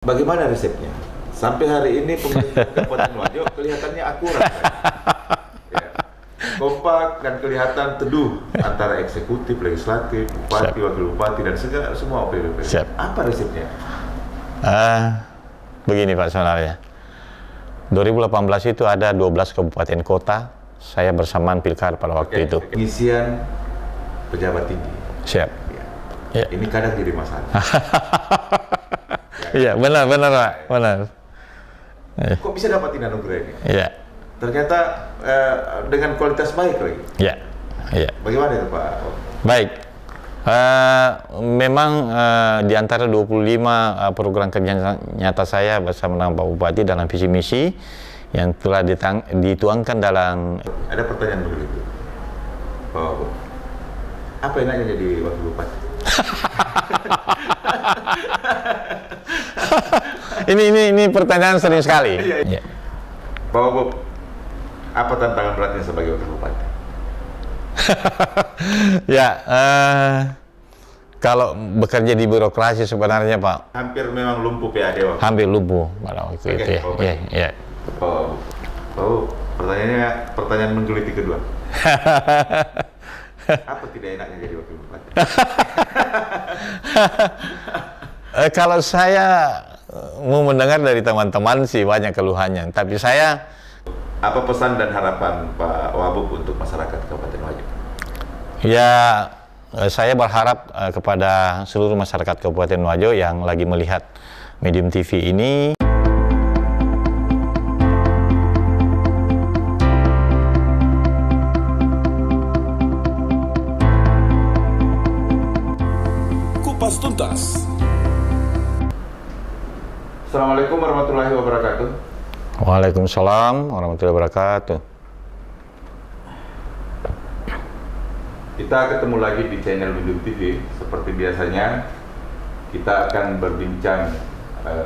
Bagaimana resepnya? Sampai hari ini pemerintah Kabupaten Wajo kelihatannya akurat. Ya. Kompak dan kelihatan teduh antara eksekutif, legislatif, bupati, wakil bupati, dan semua OPD. Apa resepnya? Begini Pak sebenarnya. 2018 itu ada 12 kabupaten kota, saya bersamaan pilkada pada waktu itu. Pengisian pejabat tinggi. Siap. Ya. Ini kadang jadi masalah. Iya, benar Pak, benar. Kok bisa dapatin anugerah ini? Iya. Ternyata dengan kualitas baik lagi. Iya. Iya. Bagaimana itu Pak? Baik. Memang di antara 25 program kerja nyata saya bersama dengan Pak Bupati dalam visi misi yang telah dituangkan dalam. Ada pertanyaan begitu. Oh, apa enaknya jadi wakil bupati? ini pertanyaan sering sekali. Iya. Pak Bob, apa tantangan beratnya sebagai wakil bupati? Ya, kalau bekerja di birokrasi sebenarnya Pak, hampir memang lumpuh PAD waktu. hampir lumpuh pada waktu itu ya. Iya. Oh, pertanyaan menggelitik kedua. Apa tidak enaknya jadi wakil bupati? Kalau saya mau mendengar dari teman-teman sih banyak keluhannya, tapi saya. Apa pesan dan harapan Pak Wabub untuk masyarakat Kabupaten Wajo? Ya, saya berharap kepada seluruh masyarakat Kabupaten Wajo yang lagi melihat Medium TV ini. Kupas Tuntas. Assalamualaikum warahmatullahi wabarakatuh. Waalaikumsalam warahmatullahi wabarakatuh. Kita ketemu lagi di channel Medium TV. Seperti biasanya, kita akan berbincang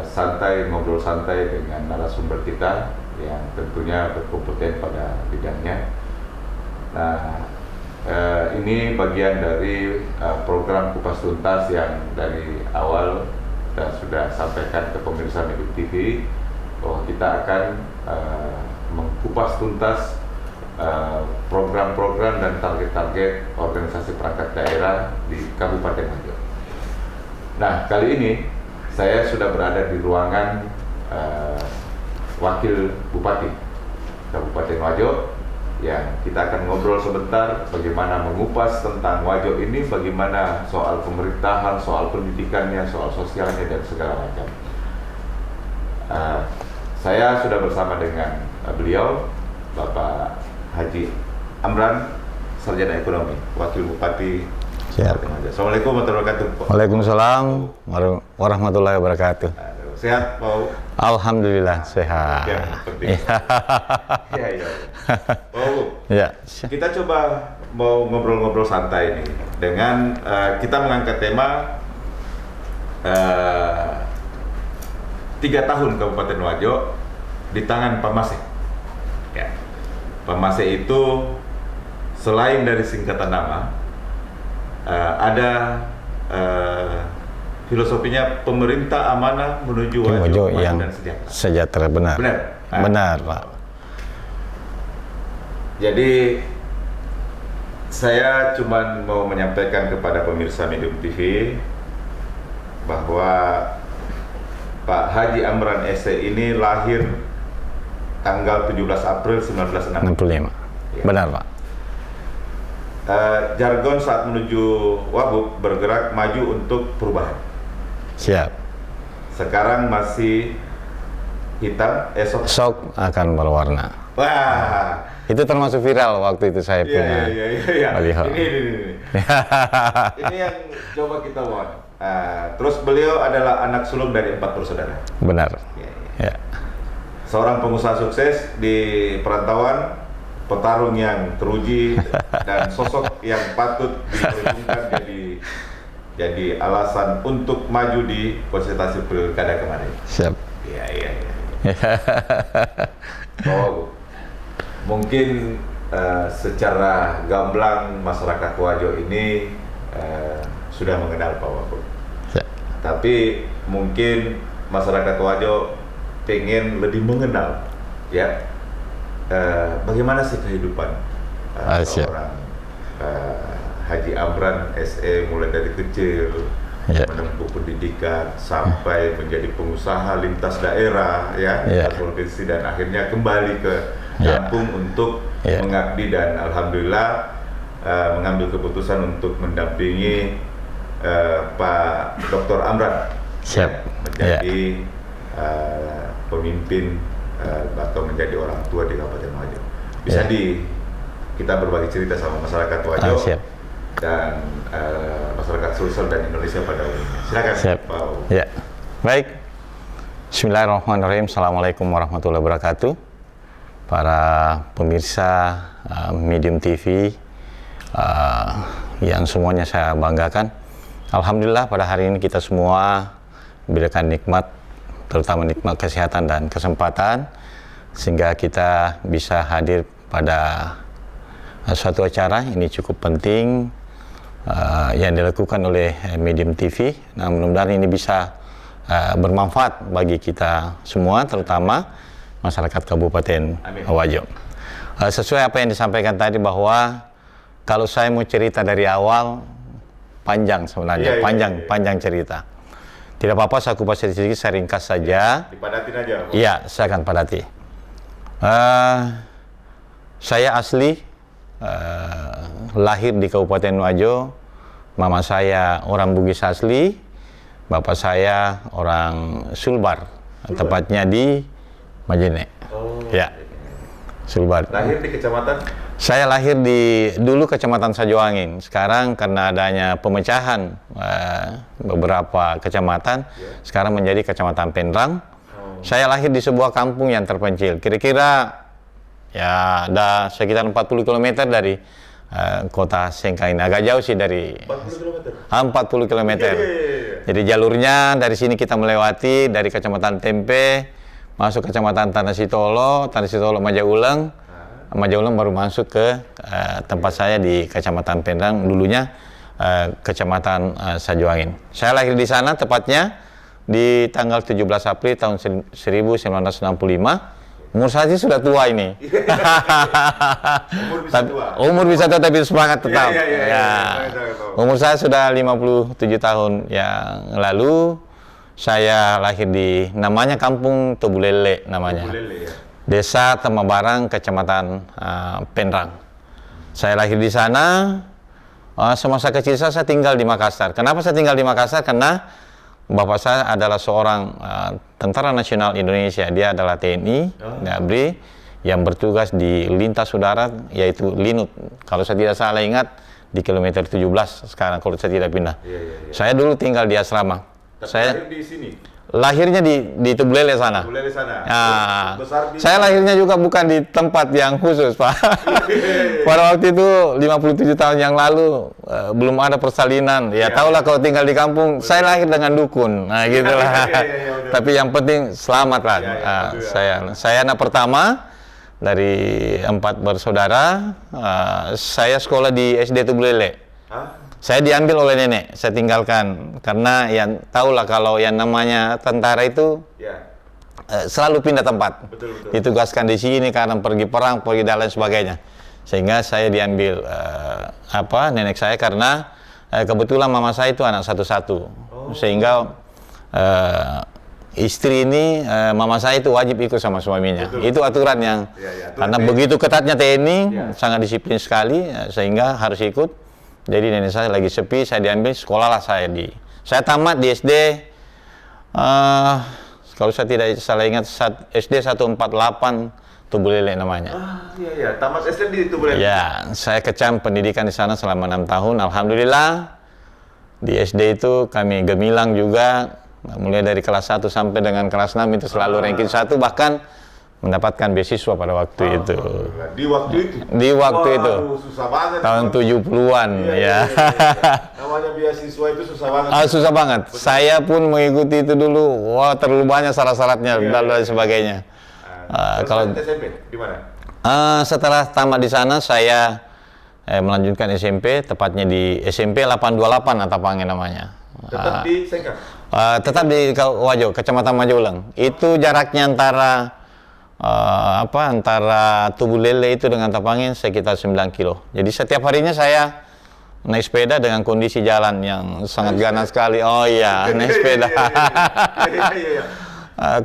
santai, ngobrol santai dengan narasumber kita yang tentunya berkompeten pada bidangnya. Nah, ini bagian dari program Kupas Tuntas yang dari awal kita sudah sampaikan ke pemirsa Medium TV bahwa kita akan mengkupas tuntas program-program dan target-target organisasi perangkat daerah di Kabupaten Wajo. Nah, kali ini saya sudah berada di ruangan Wakil Bupati Kabupaten Wajo yang kita akan ngobrol sebentar bagaimana mengupas tentang Wajo ini, bagaimana soal pemerintahan, soal pendidikannya, soal sosialnya, dan segala macam. Saya sudah bersama dengan beliau, Bapak Haji Amran, Sarjana Ekonomi, Wakil Bupati. Siap. Assalamualaikum warahmatullahi wabarakatuh. Waalaikumsalam warahmatullahi wabarakatuh. Sehat, Pak? Alhamdulillah sehat. Ya, penting. Iya. Pak, Ya. kita coba mau ngobrol-ngobrol santai nih dengan kita mengangkat tema 3 tahun Kabupaten Wajo di tangan Pak Mase. Ya. Pak Mase itu selain dari singkatan nama, ada filosofinya pemerintah amanah menuju Wajo yang dan sejahtera. Benar. Benar, Pak. Jadi saya cuma mau menyampaikan kepada pemirsa Medium TV bahwa Pak Haji Amran SE ini lahir tanggal 17 April 1965. Ya. Benar, Pak. Jargon saat menuju Wabub bergerak maju untuk perubahan. Siap. Sekarang masih hitam, esok akan berwarna. Wah, itu termasuk viral waktu itu saya punya. Iya. Ini yang coba kita buat. Terus beliau adalah anak sulung dari 4 bersaudara. Benar. Ya. Seorang pengusaha sukses di perantauan, petarung yang teruji dan sosok yang patut diperhitungkan jadi alasan untuk maju di konsultasi pilkada kemarin. Siap. Iya. Oh, mungkin secara gamblang masyarakat Wajo ini sudah mengenal Pak Wabub. Tapi mungkin masyarakat Wajo pengen lebih mengenal ya bagaimana sih kehidupan seorang Haji Amran SE mulai dari kecil menempuh pendidikan sampai menjadi pengusaha lintas daerah ya provinsi dan akhirnya kembali ke kampung untuk mengabdi dan alhamdulillah mengambil keputusan untuk mendampingi Pak Dr. Amran menjadi pemimpin atau menjadi orang tua di Kabupaten Wajo. Bisa kita berbagi cerita sama masyarakat Wajo dan masyarakat Sulsel dan Indonesia pada umumnya. Silakan Pak. Ya, baik. Bismillahirrahmanirrahim. Assalamualaikum warahmatullahi wabarakatuh. Para pemirsa Medium TV yang semuanya saya banggakan. Alhamdulillah pada hari ini kita semua diberikan nikmat, terutama nikmat kesehatan dan kesempatan, sehingga kita bisa hadir pada suatu acara ini cukup penting yang dilakukan oleh Medium TV. Nah, mudah-mudahan ini bisa bermanfaat bagi kita semua, terutama masyarakat Kabupaten Wajo. Sesuai apa yang disampaikan tadi bahwa kalau saya mau cerita dari awal panjang sebenarnya, panjang cerita. Tidak apa-apa, saya kupas sedikit, saya ringkas saja. Dipadatin aja. Iya, saya akan padati. Saya asli lahir di Kabupaten Wajo. Mama saya orang Bugis asli, bapak saya orang Sulbar, tepatnya di Majene. Ya, Sulbar. Lahir di kecamatan? Saya lahir di dulu Kecamatan Sajoangin. Sekarang karena adanya pemecahan beberapa kecamatan, sekarang menjadi Kecamatan Penrang. Saya lahir di sebuah kampung yang terpencil. Kira-kira ya ada sekitar 40 km dari kota Sengkang ini. Agak jauh sih dari 40 km. Jadi jalurnya dari sini kita melewati dari Kecamatan Tempe, masuk Kecamatan Tanah Sitolo Majaulang. Majaulang baru masuk ke tempat saya di Kecamatan Penrang, dulunya Kecamatan Sajoangin. Saya lahir di sana tepatnya di tanggal 17 April tahun 1965. Umur saya sih sudah tua ini. Umur bisa tua tapi semangat tetap. Umur saya sudah 57 tahun yang lalu. Saya lahir di namanya Kampung Tobulele namanya. Desa Temabarang, Kecamatan Penrang. Saya lahir di sana. Semasa kecil saya tinggal di Makassar. Kenapa saya tinggal di Makassar? Karena bapak saya adalah seorang tentara nasional Indonesia. Dia adalah TNI, ABRI, yang bertugas di lintas udara, yaitu Linut. Kalau saya tidak salah ingat, di kilometer 17 sekarang, kalau saya tidak pindah. Saya dulu tinggal di asrama. Saya lahir di sini? Lahirnya di Tubulele sana. Tubulele sana. Saya lahirnya juga bukan di tempat yang khusus, Pak. Pada waktu itu 57 tahun yang lalu belum ada persalinan. Ya tahulah kalau tinggal di kampung. Saya lahir dengan dukun. Nah, gitulah. Tapi yang penting selamat lah. Saya anak pertama dari 4 bersaudara. Saya sekolah di SD Tubulele. Saya diambil oleh nenek, saya tinggalkan karena yang tahulah kalau yang namanya tentara itu selalu pindah tempat. Ditugaskan di sini karena pergi perang, pergi dan lain sebagainya. Sehingga saya diambil nenek saya karena kebetulan mama saya itu anak satu-satu. Sehingga istri ini mama saya itu wajib ikut sama suaminya. Itu aturan yang karena begitu ketatnya TNI, sangat disiplin sekali sehingga harus ikut. Jadi nenek saya lagi sepi, saya diambil, sekolahlah saya tamat di SD, kalau saya tidak salah ingat, SD 148 Tubulele namanya. Tamat SD di Tubulele? Ya, saya kecam pendidikan di sana selama 6 tahun, alhamdulillah. Di SD itu kami gemilang juga, mulai dari kelas 1 sampai dengan kelas 6 itu selalu ranking 1, bahkan mendapatkan beasiswa pada waktu itu. Di waktu itu? Di waktu itu. Susah banget. Tahun 70-an, ya. Namanya beasiswa itu susah banget. Susah banget. Betul. Saya pun mengikuti itu dulu. Wah, terlalu banyak syarat-syaratnya dan lain sebagainya. Kalau SMP di mana? Setelah tamat di sana, saya melanjutkan SMP, tepatnya di SMP 828 Antapangin namanya. Tetap di Sengkang? Tetap di Wajo, Kecamatan Majaulang. Itu jaraknya antara Tugu Lele itu dengan Tapangin sekitar 9 kilo. Jadi setiap harinya saya naik sepeda dengan kondisi jalan yang sangat ganas sekali. Oh iya, naik sepeda.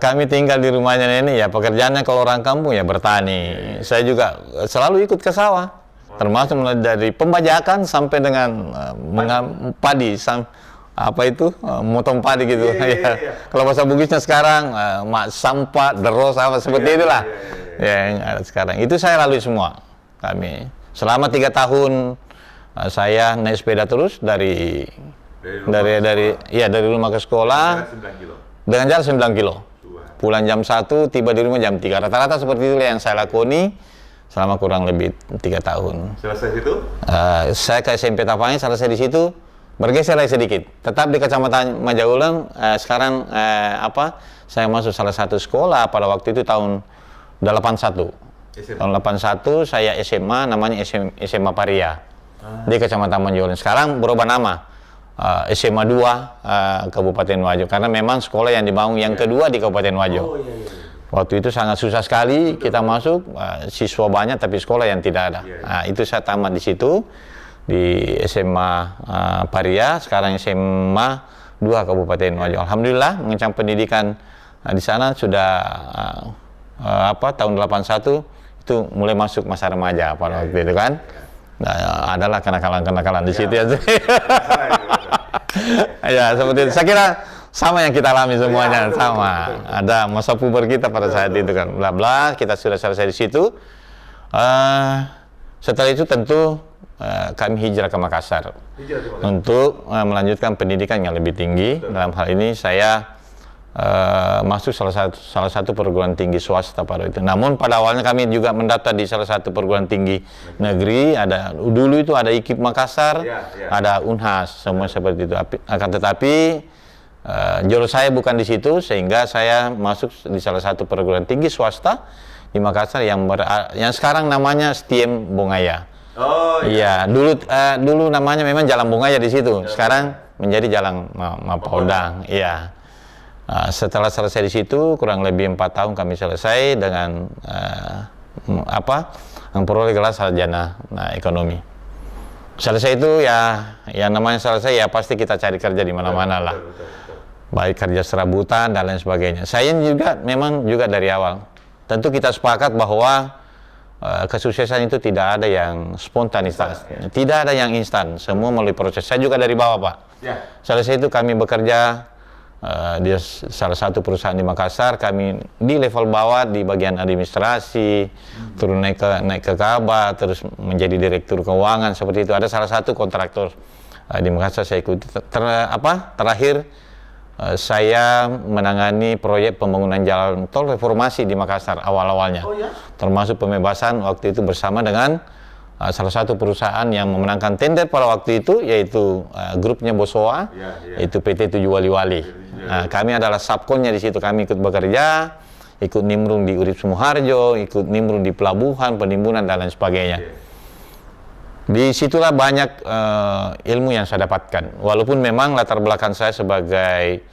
Kami tinggal di rumahnya nenek ya, pekerjaannya kalau orang kampung ya bertani. Saya juga selalu ikut ke sawah, termasuk mulai dari pembajakan sampai dengan padi, motong padi gitu. Kalau bahasa Bugisnya sekarang sampah, deros seperti itulah. Ya, yang ada sekarang. Itu saya lalui semua. Kami selama 3 tahun saya naik sepeda terus dari rumah ke sekolah dengan jarak 9 kilo. Pulang jam 1, tiba di rumah jam 3. Rata-rata seperti itu yang saya lakoni selama kurang lebih 3 tahun. Selesai situ? Saya ke SMP Tapangin, selesai di situ. Bergeser lagi sedikit, tetap di Kecamatan Majaulang. Sekarang saya masuk salah satu sekolah pada waktu itu tahun 81. Tahun 81 saya SMA, namanya SMA Paria di Kecamatan Majaulang. Sekarang berubah nama, SMA 2 Kabupaten Wajo, karena memang sekolah yang dibangun yang kedua di Kabupaten Wajo. Waktu itu sangat susah sekali kita masuk, siswa banyak tapi sekolah yang tidak ada. Itu saya tamat di situ, di SMA Paria, sekarang SMA 2 Kabupaten Wajo. Alhamdulillah mengencang pendidikan di sana sudah tahun 81 itu mulai masuk masa remaja pada waktu itu kan. Nah, adalah kenakalan-kenakalan di situ ya. Ya seperti itu. Saya kira sama yang kita alami semuanya, sama. Ada masa puber kita pada saat itu kan. Bla bla, kita sudah selesai di situ. Setelah itu tentu kami hijrah ke Makassar untuk melanjutkan pendidikan yang lebih tinggi. Dalam hal ini saya masuk salah satu perguruan tinggi swasta pada itu. Namun pada awalnya kami juga mendaftar di salah satu perguruan tinggi negeri. Dulu itu ada IKIP Makassar, ada Unhas, semua seperti itu. Akan tetapi jodoh saya bukan di situ, sehingga saya masuk di salah satu perguruan tinggi swasta di Makassar yang sekarang namanya STIM Bongaya. Oh iya. Dulu namanya memang Jalan Bongaya di situ. Sekarang menjadi Jalan Mapaudang. Iya. Setelah selesai di situ kurang lebih 4 tahun kami selesai dengan memperoleh gelar sarjana ekonomi. Selesai itu ya namanya selesai ya pasti kita cari kerja di mana-mana lah. Baik kerja serabutan dan lain sebagainya. Saya memang juga dari awal. Tentu kita sepakat bahwa kesuksesan itu tidak ada yang spontanitas, tidak ada yang instan, semua melalui proses. Saya juga dari bawah, Pak. Selesai itu kami bekerja di salah satu perusahaan di Makassar, kami di level bawah di bagian administrasi, turun naik ke Kaba, terus menjadi direktur keuangan seperti itu. Ada salah satu kontraktor di Makassar saya ikuti. Terakhir saya menangani proyek pembangunan jalan tol reformasi di Makassar awal-awalnya, termasuk pembebasan waktu itu bersama dengan salah satu perusahaan yang memenangkan tender pada waktu itu, yaitu grupnya Bosowa, yaitu PT Tujuh Wali-Wali. Kami adalah subkonnya di situ, kami ikut bekerja, ikut nimbrung di Urip Sumoharjo, ikut nimbrung di pelabuhan, penimbunan dan lain sebagainya. Disitulah banyak ilmu yang saya dapatkan. Walaupun memang latar belakang saya sebagai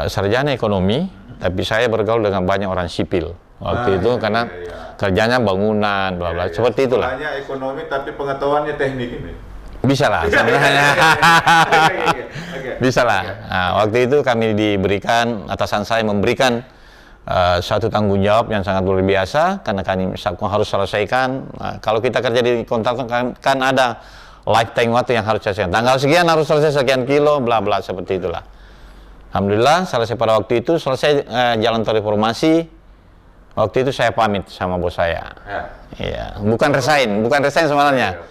sarjana ekonomi, tapi saya bergaul dengan banyak orang sipil waktu itu karena kerjanya bangunan, bla bla, seperti itulah. Sekolahnya ekonomi tapi pengetahuannya teknik ini. Bisa lah, sebenarnya. Bisa lah. Nah, waktu itu kami diberikan, atasan saya memberikan suatu tanggung jawab yang sangat luar biasa karena kami harus selesaikan. Kalau kita kerja di kontraktor kan ada lifetime waktu yang harus selesai. Tanggal sekian harus selesai sekian kilo, bla bla, seperti itulah. Alhamdulillah selesai pada waktu itu, selesai jalan tol reformasi. Waktu itu saya pamit sama bos saya. Iya, bukan resign sebenarnya.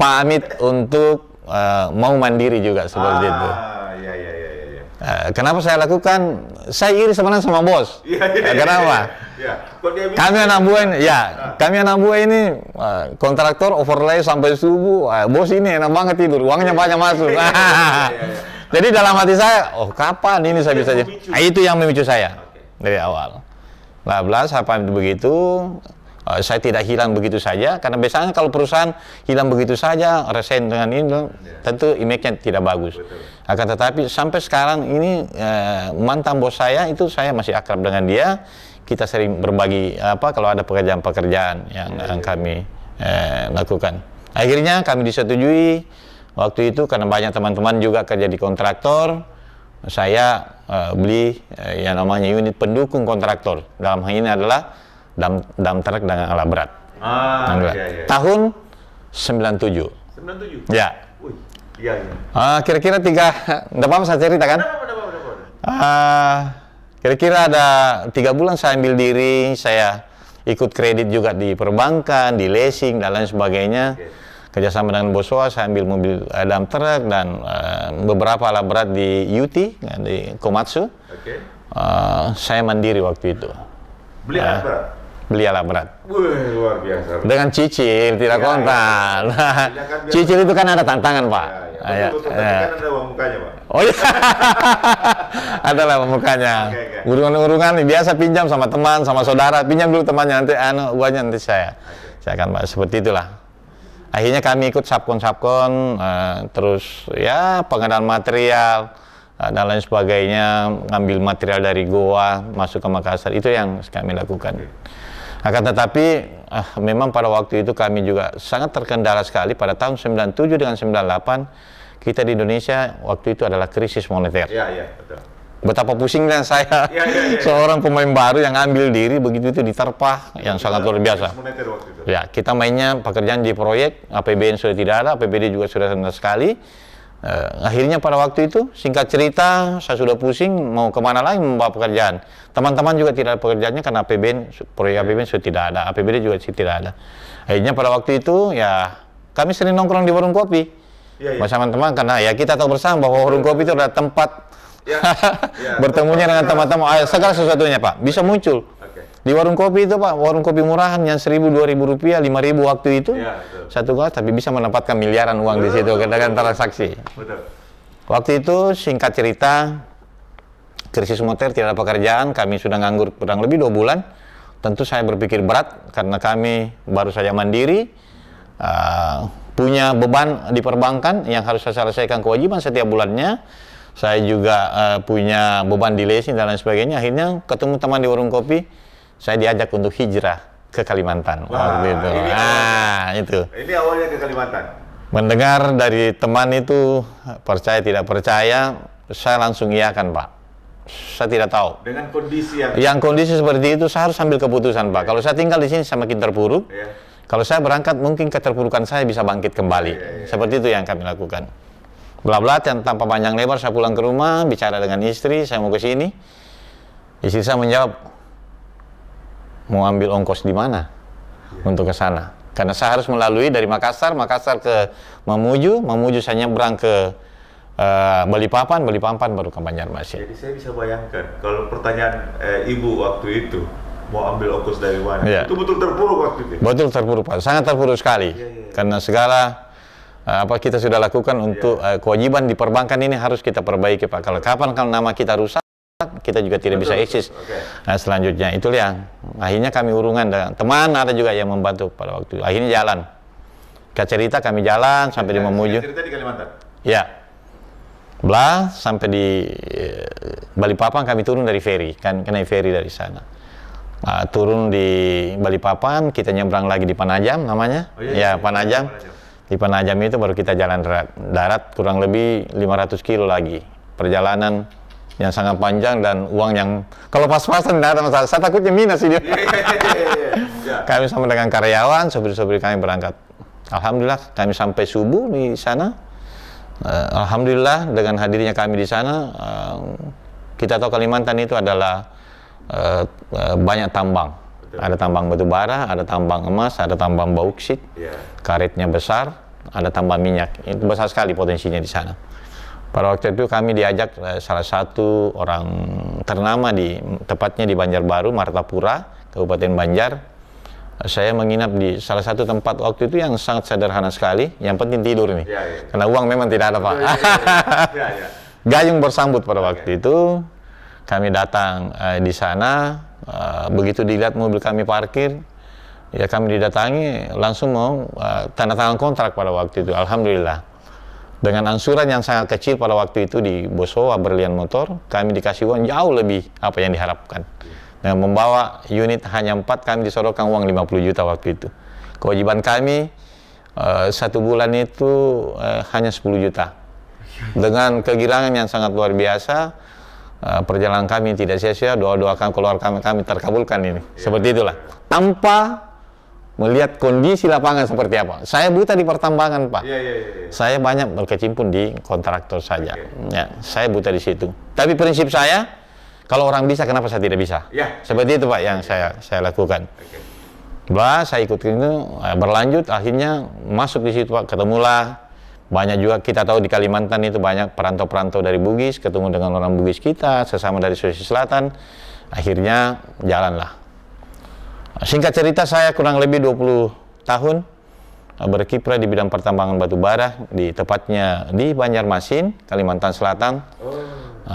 Pamit untuk mau mandiri juga seperti itu. Kenapa saya lakukan? Saya iri sebenarnya sama bos. Kenapa? Kami anak buah ini kontraktor overlay sampai subuh. Bos ini enak banget tidur, uangnya banyak masuk. Jadi dalam hati saya, kapan ini saya bisa jadi? Itu yang memicu saya dari awal. Bla bla, saya pamit begitu. saya tidak hilang begitu saja, karena biasanya kalau perusahaan hilang begitu saja, resign dengan ini, tentu image-nya tidak bagus. Akan tetapi sampai sekarang ini mantan bos saya itu saya masih akrab dengan dia. Kita sering berbagi kalau ada pekerjaan-pekerjaan yang kami lakukan. Akhirnya kami disetujui waktu itu karena banyak teman-teman juga kerja di kontraktor. Saya beli yang namanya unit pendukung kontraktor. Dalam hal ini adalah dam truk dengan alat berat. Iya. Tahun 97. 97? Ya. Wih, iya. Kira-kira enggak apa-apa saya cerita kan? Kira-kira ada 3 bulan saya ambil diri, saya ikut kredit juga di perbankan, di leasing, dan lain sebagainya. Kerjasama dengan Boswa, saya ambil mobil dump truck dan beberapa alat berat di UT, di Komatsu. Saya mandiri waktu itu. Beli alat berat? Beli alat berat. Wih, luar biasa. Dengan cicil, tidak kontan. Kan Cicil itu kan ada tantangan, Pak. Betul, tapi kan ada uang mukanya, Pak. Oh iya, adalah mukanya. Urungan-urungan biasa pinjam sama teman, sama saudara. Pinjam dulu temannya, nanti uangnya nanti saya akan bahas seperti itulah. Akhirnya kami ikut subkon, terus ya pengadaan material dan lain sebagainya, ngambil material dari Goa masuk ke Makassar, itu yang kami lakukan. Akan tetapi memang pada waktu itu kami juga sangat terkendala sekali pada tahun 97 dengan 98 kita di Indonesia waktu itu adalah krisis moneter. Iya, betul. Betapa pusingnya saya seorang pemain baru yang ambil diri begitu itu diterpah yang sangat luar biasa. Moneter waktu itu. Ya, kita mainnya pekerjaan di proyek, APBN sudah tidak ada, APBD juga sudah rendah sekali. Akhirnya pada waktu itu, singkat cerita, saya sudah pusing mau kemana lagi membawa pekerjaan. Teman-teman juga tidak ada pekerjaannya karena APBN, proyek APBN sudah tidak ada, APBD juga tidak ada. Akhirnya pada waktu itu ya kami sering nongkrong di warung kopi bersama teman, karena ya kita tahu bersama bahwa warung kopi itu adalah tempat bertemunya dengan teman-teman. Segala sesuatunya Pak bisa muncul. Di warung kopi itu Pak, warung kopi murahan yang 1.000, 2.000 rupiah, 5.000 waktu itu, satu gelas, tapi bisa mendapatkan miliaran uang di situ dengan transaksi. Waktu itu singkat cerita, krisis moneter, tidak ada pekerjaan, kami sudah nganggur kurang lebih 2 bulan. Tentu saya berpikir berat karena kami baru saja mandiri, punya beban di perbankan yang harus saya selesaikan kewajiban setiap bulannya. Saya juga punya beban di leasing dan lain sebagainya. Akhirnya ketemu teman di warung kopi. Saya diajak untuk hijrah ke Kalimantan waktu itu. Itu. Ini awalnya ke Kalimantan. Mendengar dari teman itu, percaya tidak percaya, saya langsung iyakan Pak. Saya tidak tahu. Dengan kondisi yang kondisi seperti itu, saya harus ambil keputusan Pak. Kalau saya tinggal di sini semakin terpuruk. Kalau saya berangkat, mungkin keterpurukan saya bisa bangkit kembali. Seperti itu yang kami lakukan. Bla-bla, tanpa panjang lebar, saya pulang ke rumah, bicara dengan istri, saya mau ke sini. Istri saya menjawab, mau ambil ongkos di mana untuk ke sana? Karena saya harus melalui dari Makassar ke Mamuju saya nyebrang ke Balikpapan baru ke Banjarmasin. Jadi saya bisa bayangkan kalau pertanyaan ibu waktu itu mau ambil ongkos dari mana, itu betul terpuruk waktu itu. Betul terpuruk Pak, sangat terpuruk sekali. Karena segala apa kita sudah lakukan untuk kewajiban di perbankan ini harus kita perbaiki Pak. Kalau nama kita rusak, kita juga tidak bisa eksis. Nah, selanjutnya itulah yang akhirnya kami urungan dengan teman, ada juga yang membantu pada waktu itu. Akhirnya jalan. Cerita kami jalan sampai di Mamuju. Cerita di Kalimantan. Ya. Sampai di Balikpapan kami turun dari ferry, kan naik ferry dari sana. Turun di Balikpapan, kita nyebrang lagi di Panajam namanya. Panajam. Di Panajam itu baru kita jalan darat kurang lebih 500 kilo lagi. Perjalanan yang sangat panjang dan uang yang kalau pas-pasan tidak ada masalah. Saya takutnya minus ini. Kami sama dengan karyawan, sopir-sopir kami berangkat. Alhamdulillah kami sampai subuh di sana. Alhamdulillah dengan hadirnya kami di sana, kita tahu Kalimantan itu adalah banyak tambang. Ada tambang batu bara, ada tambang emas, ada tambang bauksit, karetnya besar, ada tambang minyak. Itu besar sekali potensinya di sana. Pada waktu itu kami diajak salah satu orang ternama tepatnya di Banjarbaru, Martapura, Kabupaten Banjar. Saya menginap di salah satu tempat waktu itu yang sangat sederhana sekali, yang penting tidur nih. Karena uang memang tidak ada Pak. Gayung bersambut pada waktu itu. Kami datang di sana, begitu dilihat mobil kami parkir, Ya kami didatangi langsung mau tanda tangan kontrak pada waktu itu, alhamdulillah. Dengan angsuran yang sangat kecil pada waktu itu di Bosowa Berlian Motor, kami dikasih uang jauh lebih apa yang diharapkan. Dengan membawa unit hanya 4, kami disodorkan uang 50 juta waktu itu. Kewajiban kami 1 bulan itu hanya 10 juta. Dengan kegirangan yang sangat luar biasa, perjalanan kami tidak sia-sia, doa-doa keluarga kami terkabulkan ini. Seperti itulah. Tanpa melihat kondisi lapangan seperti apa. Saya buta di pertambangan, Pak. Saya banyak berkecimpung di kontraktor saja. Ya, saya buta di situ. Tapi prinsip saya, kalau orang bisa, kenapa saya tidak bisa? Seperti itu, Pak, yang saya lakukan. Saya ikut itu, berlanjut, akhirnya masuk di situ, Pak. Ketemulah banyak juga, kita tahu di Kalimantan itu banyak perantau-perantau dari Bugis, ketemu dengan orang Bugis kita, sesama dari Sulawesi Selatan. Akhirnya jalanlah. Singkat cerita, saya kurang lebih 20 tahun berkiprah di bidang pertambangan batu bara, tepatnya di Banjarmasin, Kalimantan Selatan.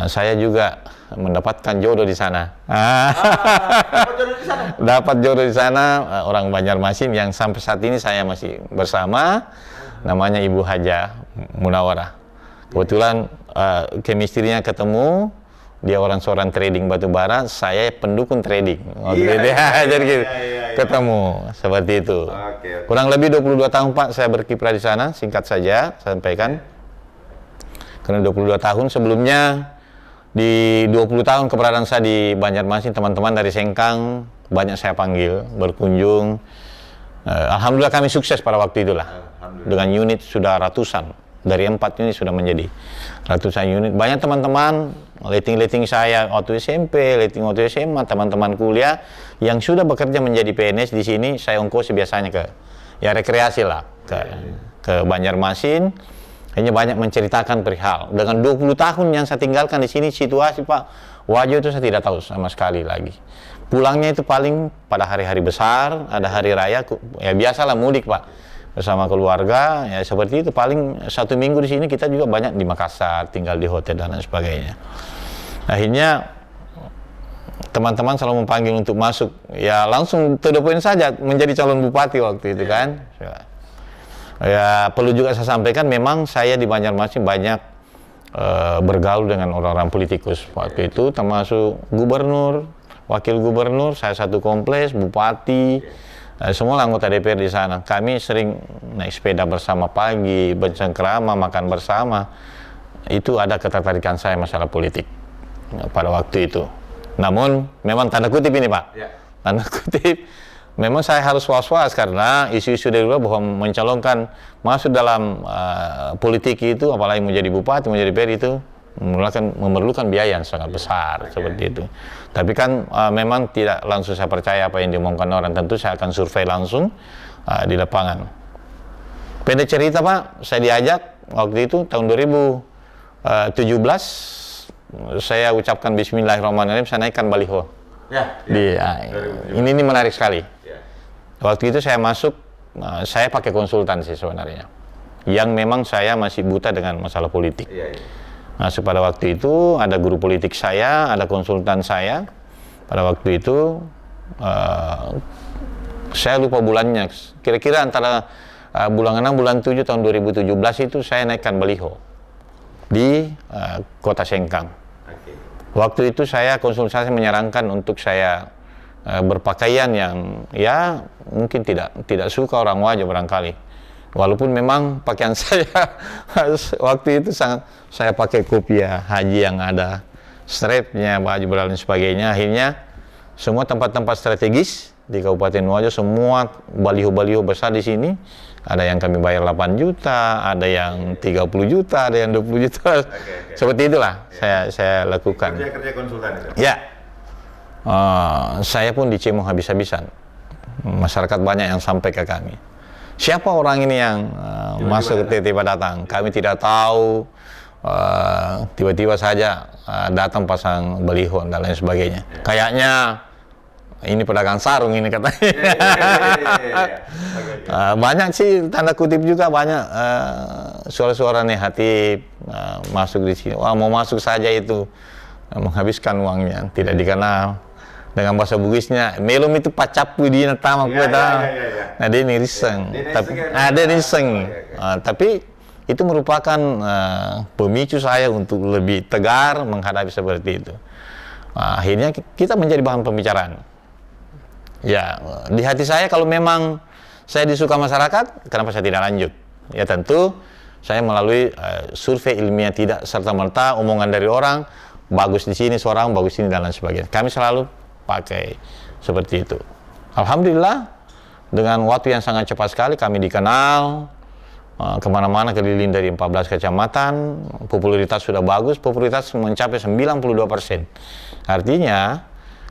Saya juga mendapatkan jodoh di sana. Dapat jodoh di sana? Dapat jodoh di sana, orang Banjarmasin yang sampai saat ini saya masih bersama, namanya Ibu Haja Munawarah. Kebetulan chemistry-nya ketemu. Dia seorang trading batu bara, saya pendukung trading. Jadi gitu. Ketemu seperti itu. Kurang lebih 22 tahun, Pak, saya berkiprah di sana. Singkat saja sampaikan. Karena 22 tahun sebelumnya, di 20 tahun keberadaan saya di Banjarmasin, teman-teman dari Sengkang banyak saya panggil berkunjung. Alhamdulillah kami sukses pada waktu itulah. Dengan unit sudah ratusan. Dari 4 unit sudah menjadi ratusan unit. Banyak teman-teman letting saya waktu SMP, letting waktu SMA, teman-teman kuliah yang sudah bekerja menjadi PNS di sini, saya ongkosi biasanya ke rekreasi lah ke Banjarmasin. Hanya banyak menceritakan perihal. Dengan 20 tahun yang saya tinggalkan di sini, situasi, Pak, wajah itu saya tidak tahu sama sekali lagi. Pulangnya itu paling pada hari-hari besar, ada hari raya, ya biasalah mudik, Pak, bersama keluarga, ya seperti itu. Paling 1 minggu di sini, kita juga banyak di Makassar, tinggal di hotel dan lain sebagainya. Akhirnya teman-teman selalu memanggil untuk masuk, ya langsung to the point saja, menjadi calon bupati waktu itu kan. Ya perlu juga saya sampaikan, memang saya di Banjarmasin banyak bergaul dengan orang-orang politikus waktu itu, termasuk gubernur, wakil gubernur, saya satu kompleks, bupati, semua anggota DPR di sana. Kami sering naik sepeda bersama pagi, bercengkrama, makan bersama. Itu ada ketertarikan saya masalah politik pada waktu itu. Namun memang tanda kutip ini, Pak, tanda kutip, memang saya harus was-was karena isu-isu dari luar bahwa mencalonkan masuk dalam politik itu, apalagi menjadi bupati, menjadi DPR itu memerlukan biaya yang sangat besar seperti itu. Tapi kan memang tidak langsung saya percaya apa yang diomongkan orang. Tentu saya akan survei langsung di lapangan. Pendek cerita, Pak, saya diajak waktu itu tahun 2017, saya ucapkan Bismillahirrahmanirrahim, saya naikkan baliho. Ini menarik sekali. Waktu itu saya masuk, saya pakai konsultan sih sebenarnya, yang memang saya masih buta dengan masalah politik. Masuk pada waktu itu, ada guru politik saya, ada konsultan saya. Pada waktu itu, saya lupa bulannya, kira-kira antara bulan 6, bulan 7 tahun 2017 itu saya naikkan baliho di kota Sengkang. Waktu itu saya konsultasi menyarankan untuk saya berpakaian yang ya mungkin tidak suka orang wajah barangkali. Walaupun memang pakaian saya waktu itu saya pakai kopiah haji yang ada strapnya, baju dan sebagainya. Akhirnya semua tempat-tempat strategis di Kabupaten Wajo, semua baliho-baliho besar di sini, ada yang kami bayar 8 juta, ada yang 30 juta, ada yang 20 juta. Seperti itulah saya lakukan. Kerja konsultan itu? Ya. Saya pun dicemooh habis-habisan. Masyarakat banyak yang sampai ke kami. Siapa orang ini yang masuk tiba-tiba datang? Kami tidak tahu. Tiba-tiba saja datang pasang baliho dan lain sebagainya. Kayaknya ini pedagang sarung ini katanya. Banyak sih tanda kutip juga, banyak suara-suara negatif masuk di sini. Wah, mau masuk saja itu menghabiskan uangnya, tidak dikenal. dengan bahasa Bugisnya, melum itu pacapu di natama Iya, kita. iya. Nah dia ini riseng, Dia tapi riseng ya? dia riseng. Oh, Tapi itu merupakan pemicu saya untuk lebih tegar menghadapi seperti itu. Akhirnya kita menjadi bahan pembicaraan. Ya, di hati saya kalau memang saya disuka masyarakat, kenapa saya tidak lanjut? Ya tentu saya melalui survei ilmiah, tidak serta-merta omongan dari orang, bagus di sini seorang, bagus di sini dan lain sebagainya. Kami selalu pakai seperti itu. Alhamdulillah, dengan waktu yang sangat cepat sekali kami dikenal, kemana-mana keliling dari 14 kecamatan, popularitas sudah bagus, popularitas mencapai 92%. Artinya,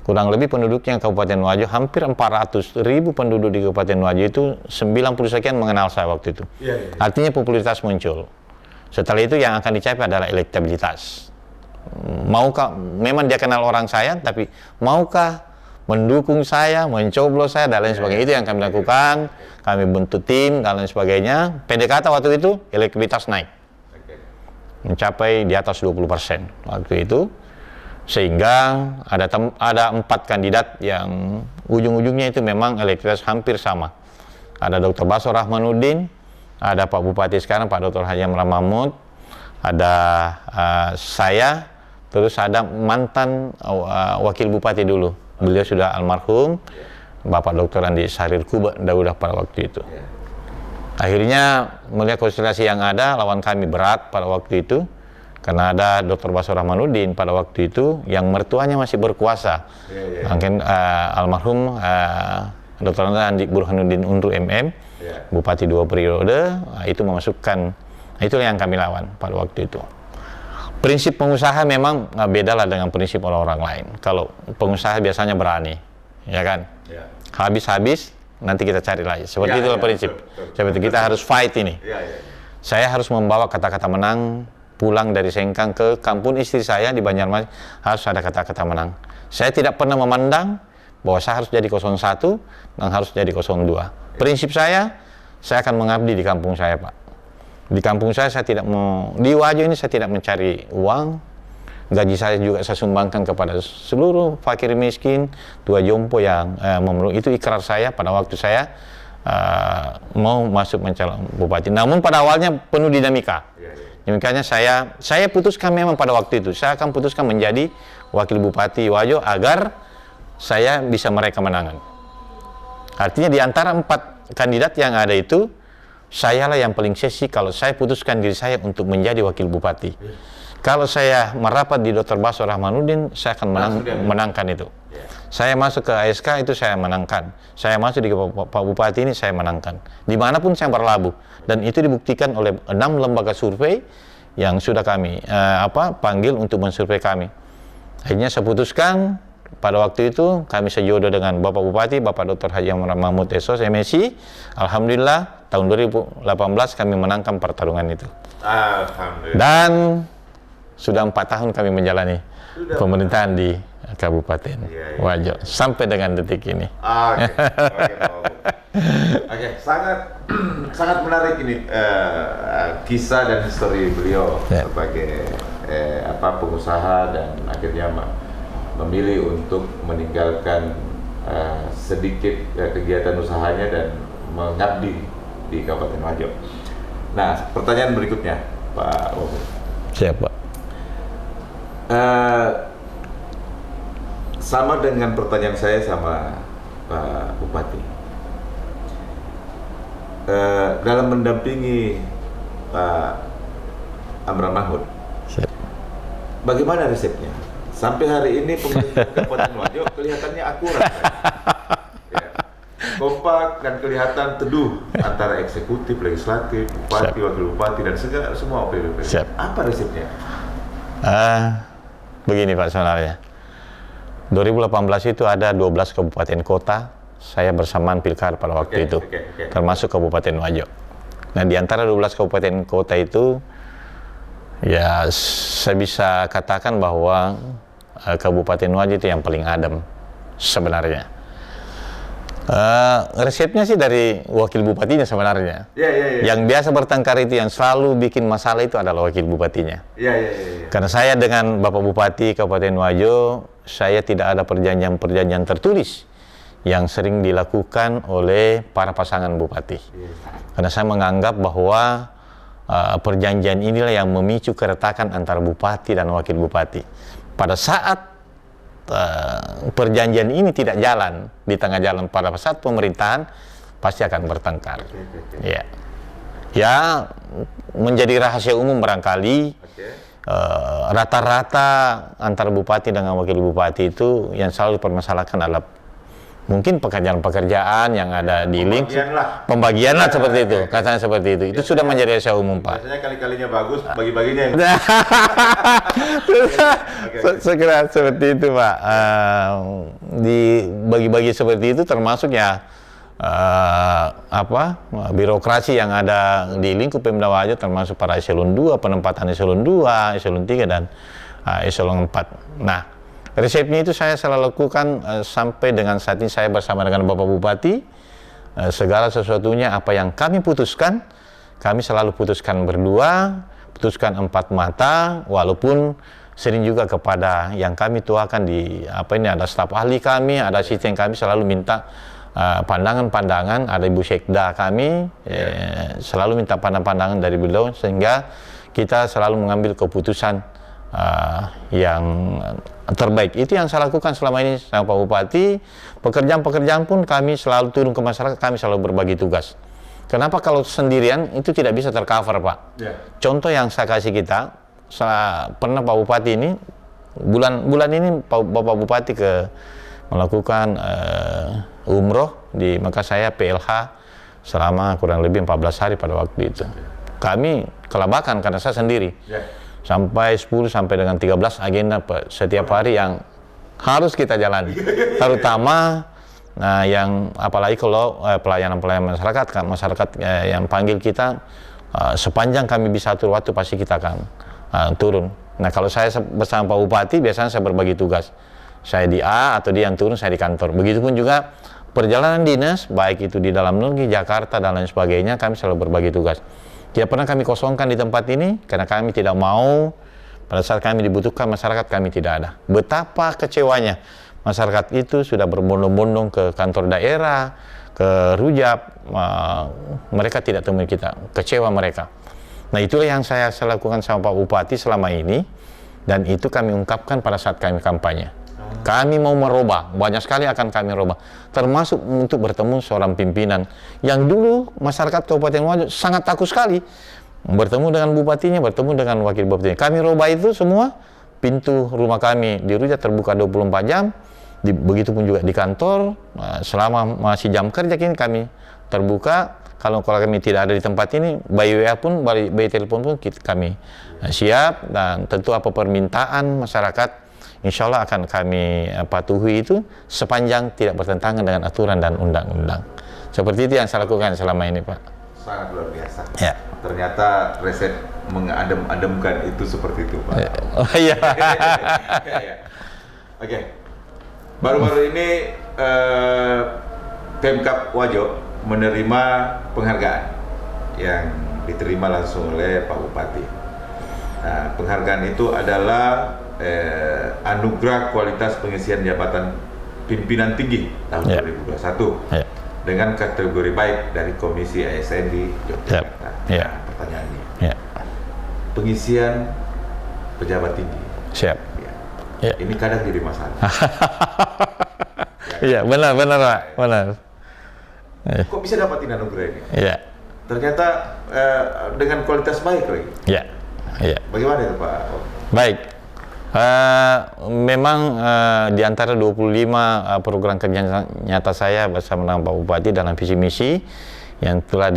kurang lebih penduduknya Kabupaten Wajo, hampir 400.000 penduduk di Kabupaten Wajo itu 90 sekian mengenal saya waktu itu. Artinya popularitas muncul. Setelah itu yang akan dicapai adalah elektabilitas. Maukah, memang dia kenal orang saya, tapi maukah mendukung saya, mencoblos saya, dan lain sebagainya. Itu yang kami lakukan. Kami bentuk tim, dan lain sebagainya. Pendek kata waktu itu, elektabilitas naik. Mencapai di atas 20% waktu itu. Sehingga ada 4 kandidat yang ujung-ujungnya itu memang elektabilitas hampir sama. Ada Dr. Baso Rahmanuddin, ada Pak Bupati sekarang, Pak Dr. Haji Amran Mahmud, ada saya, terus ada mantan wakil bupati dulu. Beliau sudah almarhum, Bapak Dr. Andi Sarir Kuba Daudah pada waktu itu. Akhirnya melihat konstelasi yang ada, lawan kami berat pada waktu itu, karena ada Dr. Baso Rahmanuddin pada waktu itu yang mertuanya masih berkuasa. Mungkin almarhum Dr. Andi Burhanuddin Unru MM, Bupati 2 periode, itu memasukkan, itu yang kami lawan pada waktu itu. Prinsip pengusaha memang beda lah dengan prinsip orang-orang lain. Kalau pengusaha biasanya berani, ya kan? Habis-habis, nanti kita cari lagi. Seperti itulah prinsip. Seperti kita harus fight ini. Saya harus membawa kata-kata menang pulang dari Sengkang ke kampung istri saya di Banjarmasin, harus ada kata-kata menang. Saya tidak pernah memandang bahwa saya harus jadi 01 dan harus jadi 02. Prinsip saya akan mengabdi di kampung saya, Pak. Di kampung saya tidak mau, di Wajo ini saya tidak mencari uang. Gaji saya juga saya sumbangkan kepada seluruh fakir miskin, tua jompo yang memerlukan. Itu ikrar saya pada waktu saya mau masuk mencalon bupati. Namun pada awalnya penuh dinamika. Makanya saya putuskan memang pada waktu itu, saya akan putuskan menjadi wakil bupati Wajo agar saya bisa meraih kemenangan. Artinya di antara 4 kandidat yang ada itu, sayalah yang paling sesi kalau saya putuskan diri saya untuk menjadi wakil bupati. Kalau saya merapat di Dr. Baso Rahmanuddin, saya akan menangkan itu. Saya masuk ke ASK itu saya menangkan. Saya masuk di Pak Bupati ini saya menangkan. Dimanapun saya berlabuh. Dan itu dibuktikan oleh 6 lembaga survei yang sudah kami panggil untuk mensurvei kami. Akhirnya saya putuskan pada waktu itu kami sejodoh dengan Bapak Bupati, Bapak Dr. Haji Amran Mahmud SOS MSI. Alhamdulillah tahun 2018 kami menangkan pertarungan itu. Alhamdulillah. Dan sudah 4 tahun kami menjalani pemerintahan di Kabupaten Wajo sampai dengan detik ini. Oke, sangat menarik ini kisah dan histori beliau sebagai pengusaha dan akhirnya memilih untuk meninggalkan sedikit kegiatan usahanya dan mengabdi di Kabupaten Wajo. Nah, pertanyaan berikutnya, Pak Wahyu. Siap, Pak. Sama dengan pertanyaan saya sama Pak Bupati. Dalam mendampingi Pak Amran Mahmud, bagaimana resepnya? Sampai hari ini pemerintah Kabupaten Wajo kelihatannya akurat, kompak dan kelihatan teduh antara eksekutif, legislatif, bupati, wakil bupati dan semua OPD. Apa resepnya? Begini Pak sebenarnya. 2018 itu ada 12 kabupaten kota, saya bersamaan pilkada pada waktu itu, termasuk Kabupaten Wajo. Nah, di antara 12 kabupaten kota itu, ya saya bisa katakan bahwa Kabupaten Wajo itu yang paling adem sebenarnya. Resepnya sih dari wakil bupatinya sebenarnya. Yang biasa bertengkar itu, yang selalu bikin masalah itu adalah wakil bupatinya. Karena saya dengan Bapak Bupati Kabupaten Wajo, saya tidak ada perjanjian-perjanjian tertulis yang sering dilakukan oleh para pasangan bupati. Karena saya menganggap bahwa perjanjian inilah yang memicu keretakan antara bupati dan wakil bupati. Pada saat perjanjian ini tidak jalan di tengah jalan pada saat pemerintahan, pasti akan bertengkar. Ya, ya menjadi rahasia umum barangkali. Rata-rata antara bupati dengan wakil bupati itu yang selalu dipermasalahkan adalah mungkin pekerjaan-pekerjaan yang ada di link, pembagian lah seperti itu, katanya seperti itu. Itu sudah menjadi rahasia umum, Pak. Biasanya kali-kalinya bagus, bagi-baginya yang... Segera seperti itu, Pak. Di bagi-bagi seperti itu termasuk ya birokrasi yang ada di lingkup Pemda Wajo, termasuk para eselon 2, penempatan eselon 2, eselon 3 dan eselon 4. Nah, resepnya itu saya selalu lakukan sampai dengan saat ini saya bersama dengan Bapak Bupati. Segala sesuatunya apa yang kami putuskan, kami selalu putuskan berdua, putuskan 4 mata, walaupun sering juga kepada yang kami tuakan di ada staf ahli kami, ada asisten kami selalu minta pandangan-pandangan, ada Ibu Sekda kami selalu minta pandangan-pandangan dari beliau, sehingga kita selalu mengambil keputusan yang terbaik. Itu yang saya lakukan selama ini sama Pak Bupati. Pekerjaan-pekerjaan pun kami selalu turun ke masyarakat, kami selalu berbagi tugas. Kenapa kalau sendirian itu tidak bisa tercover, Pak? Contoh yang saya kasih kita, pernah Pak Bupati ini bulan ini Bapak Bupati melakukan umroh di Mekah, saya PLH selama kurang lebih 14 hari pada waktu itu. Kami kelabakan karena saya sendiri. Sampai 10 sampai dengan 13 agenda setiap hari yang harus kita jalani. Terutama yang apalagi kalau pelayanan-pelayanan masyarakat yang panggil kita, sepanjang kami bisa atur waktu pasti kita akan turun. Nah, kalau saya bersama Pak Bupati biasanya saya berbagi tugas. Saya di A atau dia yang turun, saya di kantor. Begitupun juga perjalanan dinas, baik itu di dalam negeri, Jakarta dan lain sebagainya, kami selalu berbagi tugas. Tidak pernah kami kosongkan di tempat ini karena kami tidak mau pada saat kami dibutuhkan masyarakat kami tidak ada. Betapa kecewanya masyarakat itu sudah berbondong-bondong ke kantor daerah, ke Rujak, mereka tidak temui kita, kecewa mereka. Nah, itulah yang saya lakukan sama Pak Bupati selama ini, dan itu kami ungkapkan pada saat kami kampanye. Kami mau merubah, banyak sekali akan kami rubah, termasuk untuk bertemu seorang pimpinan yang dulu masyarakat Kabupaten Wajo sangat takut sekali bertemu dengan bupatinya, bertemu dengan wakil bupatinya. Kami rubah itu semua, pintu rumah kami di Rujak terbuka 24 jam, begitupun juga di kantor, selama masih jam kerja kami terbuka. Kalau kami tidak ada di tempat ini, by WA pun, by telepon pun kami siap, dan tentu apa permintaan masyarakat insya Allah akan kami patuhi itu sepanjang tidak bertentangan dengan aturan dan undang-undang. Seperti itu yang saya lakukan selama ini, Pak. Sangat luar biasa. Ya. Ternyata resep mengadem-ademkan itu seperti itu, Pak. Oh iya. Oke. Baru-baru ini Pemkab Wajo menerima penghargaan yang diterima langsung oleh Pak Bupati. Nah, penghargaan itu adalah anugerah kualitas pengisian jabatan pimpinan tinggi tahun 2021 dengan kategori baik dari Komisi ASN di Yogyakarta. Nah, pertanyaannya, pengisian pejabat tinggi. Siap. Ini kadang jadi masalah. Iya, benar, Pak. Benar. Kok bisa dapatin anugerah ini? Iya. Ternyata dengan kualitas baik lagi. Iya. Bagaimana itu, Pak? Baik. Memang di antara 25 program kerja nyata saya bersama dengan Pak Bupati dalam visi misi yang telah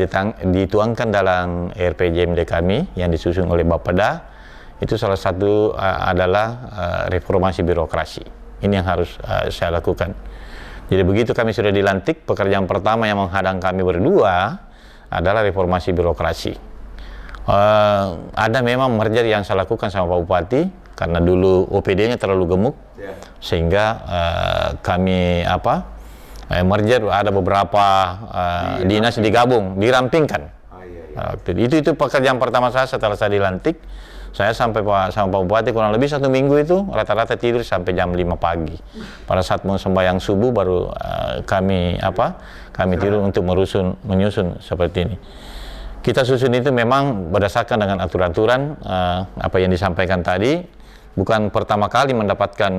dituangkan dalam RPJMD kami yang disusun oleh Bapeda, itu salah satu adalah reformasi birokrasi. Ini yang harus saya lakukan. Jadi begitu kami sudah dilantik, pekerjaan pertama yang menghadang kami berdua adalah reformasi birokrasi. Ada memang merger yang saya lakukan sama Pak Bupati, karena dulu OPD-nya terlalu gemuk, sehingga kami merger, ada beberapa dinas digabung, dirampingkan. Itu pekerjaan pertama saya setelah saya dilantik. Saya sampai sama Pak Bupati kurang lebih 1 minggu itu rata-rata tidur sampai jam 5 pagi. Pada saat mau sembahyang subuh baru kami tidur untuk menyusun seperti ini. Kita susun itu memang berdasarkan dengan aturan-aturan apa yang disampaikan tadi. Bukan pertama kali mendapatkan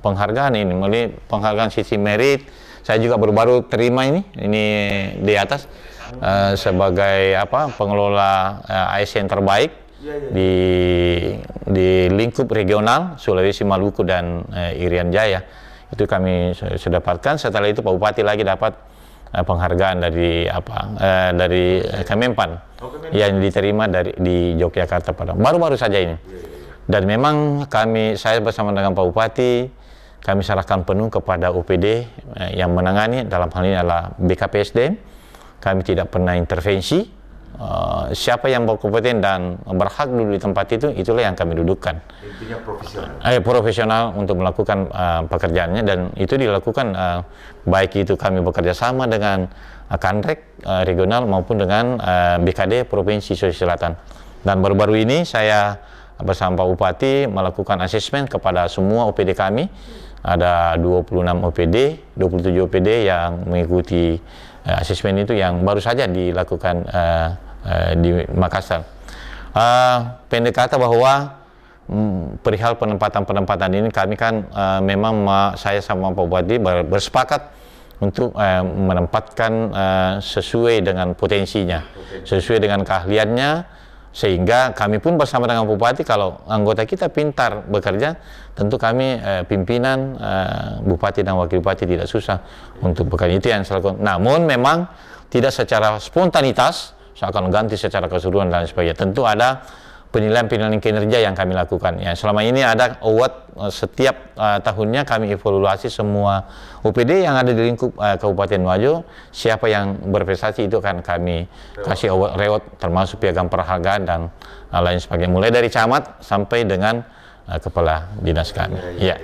penghargaan ini, melalui penghargaan sisi merit. Saya juga baru-baru terima ini di atas sebagai pengelola ASN terbaik di lingkup regional Sulawesi, Maluku dan Irian Jaya. Itu kami sudah dapatkan. Setelah itu Pak Bupati lagi dapat penghargaan dari dari Kemenpan yang diterima di Yogyakarta baru-baru saja ini. Dan memang saya bersama dengan Pak Bupati, kami serahkan penuh kepada OPD yang menangani, dalam hal ini adalah BKPSDM. Kami tidak pernah intervensi. Siapa yang berkompeten dan berhak duduk di tempat itu, itulah yang kami dudukkan. Intinya profesional. Profesional untuk melakukan pekerjaannya, dan itu dilakukan baik itu kami bekerja sama dengan Kanrek regional maupun dengan BKD Provinsi Sulawesi Selatan. Dan baru-baru ini saya bersama Pak Bupati melakukan asesmen kepada semua OPD kami. Ada 26 OPD, 27 OPD yang mengikuti asesmen itu yang baru saja dilakukan di Makassar. Pendek kata bahwa perihal penempatan ini kami kan memang saya sama Pak Bupati bersepakat untuk menempatkan sesuai dengan potensinya, sesuai dengan keahliannya. Sehingga kami pun bersama dengan Bupati, kalau anggota kita pintar bekerja, tentu kami pimpinan Bupati dan Wakil Bupati tidak susah untuk bekerja. Itu yang saya lakukan. Namun memang tidak secara spontanitas, seakan ganti secara keseluruhan dan sebagainya. Tentu ada penilaian kinerja yang kami lakukan. Ya, selama ini ada award setiap tahunnya kami evaluasi semua OPD yang ada di lingkup Kabupaten Wajo. Siapa yang berprestasi itu akan kami kasih reward, termasuk piagam penghargaan dan lain sebagainya. Mulai dari camat sampai dengan kepala dinas kami. Ya.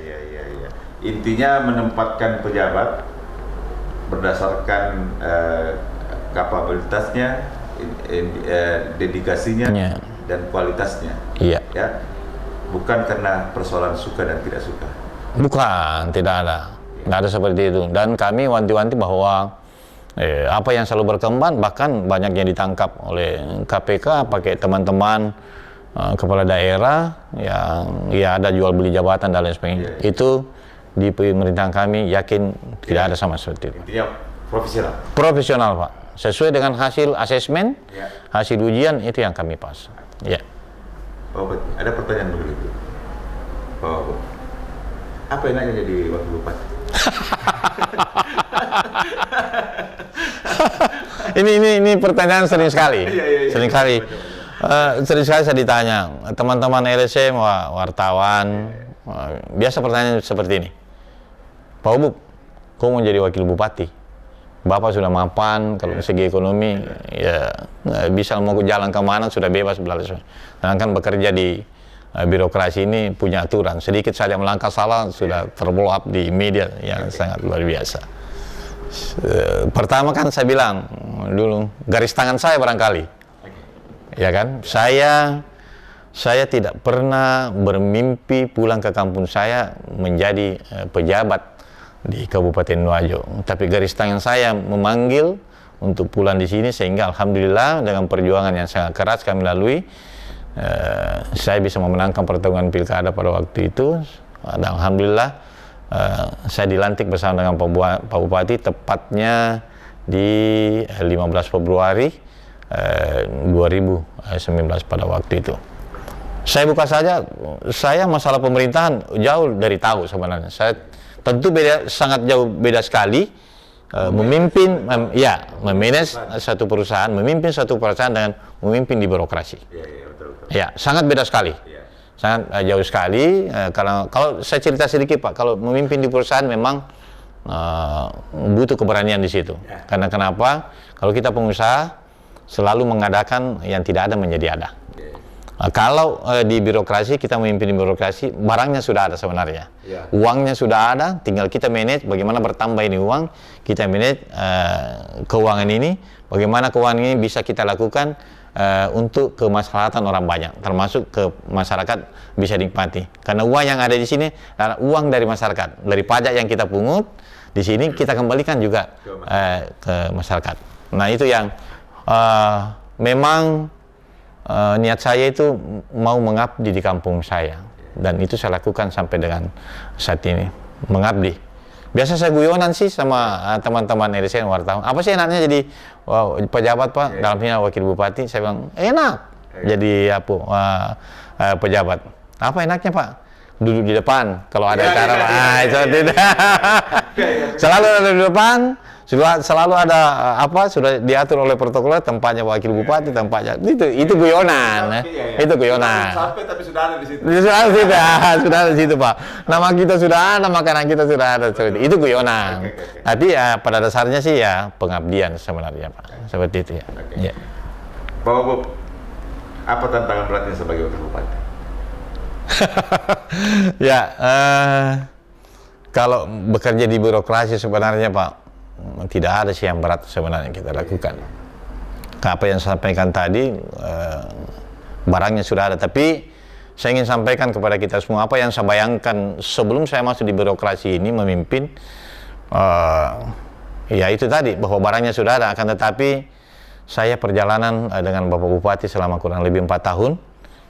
Intinya menempatkan pejabat berdasarkan kapabilitasnya, dedikasinya. Ya. Dan kualitasnya, iya, ya, bukan karena persoalan suka dan tidak suka. Bukan, tidak ada seperti itu. Dan kami wanti-wanti bahwa apa yang selalu berkembang, bahkan banyak yang ditangkap oleh KPK pakai teman-teman kepala daerah yang ada jual beli jabatan dan lain sebagainya. Itu di pemerintahan kami yakin tidak ada sama seperti itu. Intinya profesional. Profesional, Pak. Sesuai dengan hasil asesmen, hasil ujian itu yang kami pas. Ya. Pak Bupati, ada pertanyaan begitu. Pak, apa enaknya jadi wakil bupati? ini pertanyaan sering sekali. Sering sekali. Sering sekali saya ditanya teman-teman LSM, wartawan. Biasa pertanyaan seperti ini. Pak Bub, kau mau jadi wakil bupati? Bapak sudah mapan, kalau segi ekonomi ya bisa mau jalan kemana sudah bebas belajar. Sedangkan bekerja di birokrasi ini punya aturan. Sedikit saja melangkah salah sudah terblow up di media yang sangat luar biasa. Pertama kan saya bilang dulu garis tangan saya barangkali, ya kan? Saya tidak pernah bermimpi pulang ke kampung saya menjadi pejabat di Kabupaten Wajo, tapi garis tangan saya memanggil untuk pulang di sini, sehingga alhamdulillah dengan perjuangan yang sangat keras kami lalui, saya bisa memenangkan pertarungan pilkada pada waktu itu, dan alhamdulillah saya dilantik bersama dengan Pak Bupati tepatnya di 15 Februari 2019 pada waktu itu. Saya buka saja, saya masalah pemerintahan jauh dari tahu sebenarnya. Saya tentu sangat jauh beda sekali memimpin, memanage satu perusahaan, memimpin satu perusahaan dengan memimpin di birokrasi. Ya, sangat beda sekali, sangat jauh sekali. Kalau saya cerita sedikit Pak, kalau memimpin di perusahaan memang butuh keberanian di situ. Karena kenapa? Kalau kita pengusaha selalu mengadakan yang tidak ada menjadi ada. Kalau di birokrasi, kita memimpin di birokrasi, barangnya sudah ada sebenarnya, uangnya sudah ada, tinggal kita manage bagaimana bertambah ini uang, kita manage keuangan ini, bagaimana keuangan ini bisa kita lakukan untuk kemaslahatan orang banyak, termasuk ke masyarakat bisa dinikmati. Karena uang yang ada di sini adalah uang dari masyarakat, dari pajak yang kita pungut di sini kita kembalikan juga ke masyarakat. Nah itu yang memang niat saya itu mau mengabdi di kampung saya, dan itu saya lakukan sampai dengan saat ini, mengabdi. Biasa saya guyonan sih sama teman-teman RSN wartawan. Apa sih enaknya jadi pejabat Pak? Dalam hal wakil bupati, saya bilang enak jadi pejabat. Apa enaknya Pak? Duduk di depan kalau ada acara Pak. Itu tidak. Selalu ada di depan. Selalu ada sudah diatur oleh protokol, tempatnya wakil bupati, tempatnya itu guyonan, itu guyonan. Sampai tapi sudah ada di situ. Sudah ada di situ Pak. Nama kita sudah ada, makanan kita sudah ada. Itu guyonan. Tapi pada dasarnya sih ya pengabdian sebenarnya Pak. Seperti itu ya. Ya. Pak Bob, apa tantangan beratnya sebagai wakil bupati? Ya, kalau bekerja di birokrasi sebenarnya Pak, tidak ada sih yang berat sebenarnya kita lakukan. Apa yang saya sampaikan tadi, barangnya sudah ada. Tapi saya ingin sampaikan kepada kita semua, apa yang saya bayangkan sebelum saya masuk di birokrasi ini memimpin, ya itu tadi, bahwa barangnya sudah ada. Akan tetapi saya perjalanan dengan Bapak Bupati selama kurang lebih 4 tahun,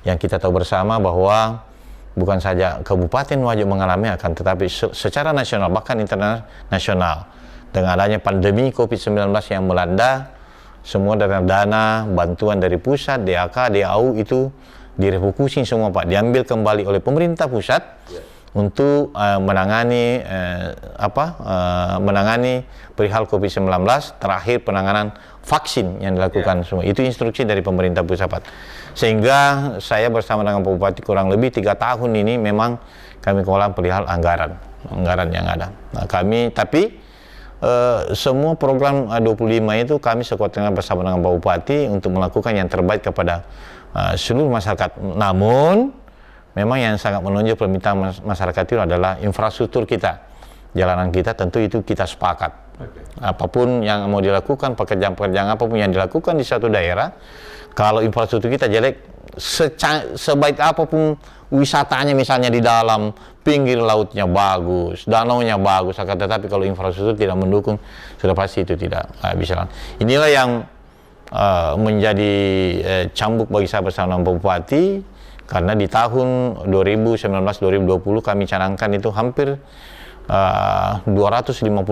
yang kita tahu bersama bahwa bukan saja Kabupaten Wajo mengalami, akan tetapi secara nasional bahkan internasional, dengan adanya pandemi COVID-19 yang melanda, semua dana bantuan dari pusat, DAK, DAU itu direfocusing semua Pak, diambil kembali oleh pemerintah pusat untuk menangani menangani perihal COVID-19, terakhir penanganan vaksin yang dilakukan semua. Itu instruksi dari pemerintah pusat Pak. Sehingga saya bersama dengan Pak Bupati kurang lebih 3 tahun ini memang kami kelola perihal anggaran yang ada. Nah, tapi semua program 25 itu kami sekuatkan bersama dengan Pak Bupati untuk melakukan yang terbaik kepada seluruh masyarakat. Namun memang yang sangat menonjol permintaan masyarakat itu adalah infrastruktur kita, jalanan kita, tentu itu kita sepakat. Apapun yang mau dilakukan, pekerjaan-pekerjaan apapun yang dilakukan di suatu daerah, kalau infrastruktur kita jelek, sebaik apapun wisatanya, misalnya di dalam pinggir lautnya bagus, danaunya bagus, akan tetapi kalau infrastruktur tidak mendukung, sudah pasti itu tidak bisa. Inilah yang menjadi cambuk bagi saya bersama Pak Bupati, karena di tahun 2019-2020 kami canangkan itu hampir 250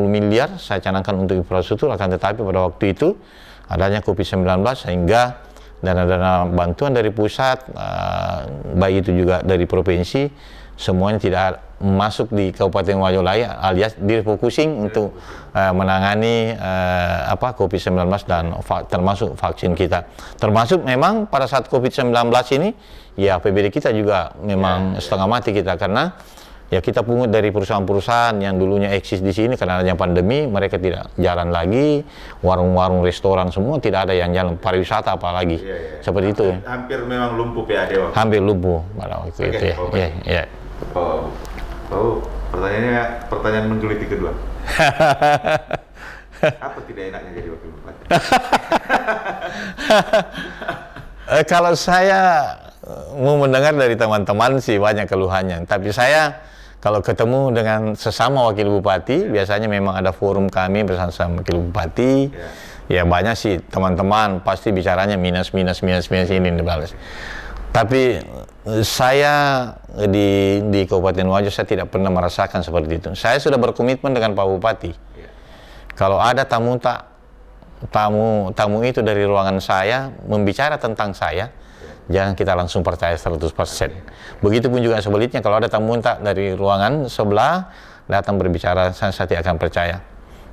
miliar saya canangkan untuk infrastruktur, akan tetapi pada waktu itu adanya COVID-19 sehingga dana-dana bantuan dari pusat, baik itu juga dari provinsi, semuanya tidak masuk di Kabupaten Wajo Laya, alias direfocusing untuk menangani COVID-19 dan termasuk vaksin kita. Termasuk memang pada saat COVID-19 ini, ya APBD kita juga memang setengah mati kita, karena ya kita pungut dari perusahaan-perusahaan yang dulunya eksis di sini, karena adanya pandemi mereka tidak jalan lagi, warung-warung, restoran semua tidak ada yang jalan, pariwisata apalagi. Seperti itu. Hampir memang lumpuh PAD waktu. Hampir lumpuh pada waktu itu ya. Pertanyaan menggelitik kedua. Apa tidak enaknya jadi wakil bupati? Kalau saya mau mendengar dari teman-teman sih banyak keluhannya, tapi saya kalau ketemu dengan sesama wakil bupati, biasanya memang ada forum kami bersama wakil bupati, ya banyak sih teman-teman pasti bicaranya minus ini dibalas. Tapi saya di Kabupaten Wajo saya tidak pernah merasakan seperti itu. Saya sudah berkomitmen dengan Pak Bupati. Kalau ada tamu itu dari ruangan saya membicara tentang saya, jangan kita langsung percaya 100%. Begitupun juga sebaliknya, kalau ada tamu dari ruangan sebelah datang berbicara, saya tidak akan percaya.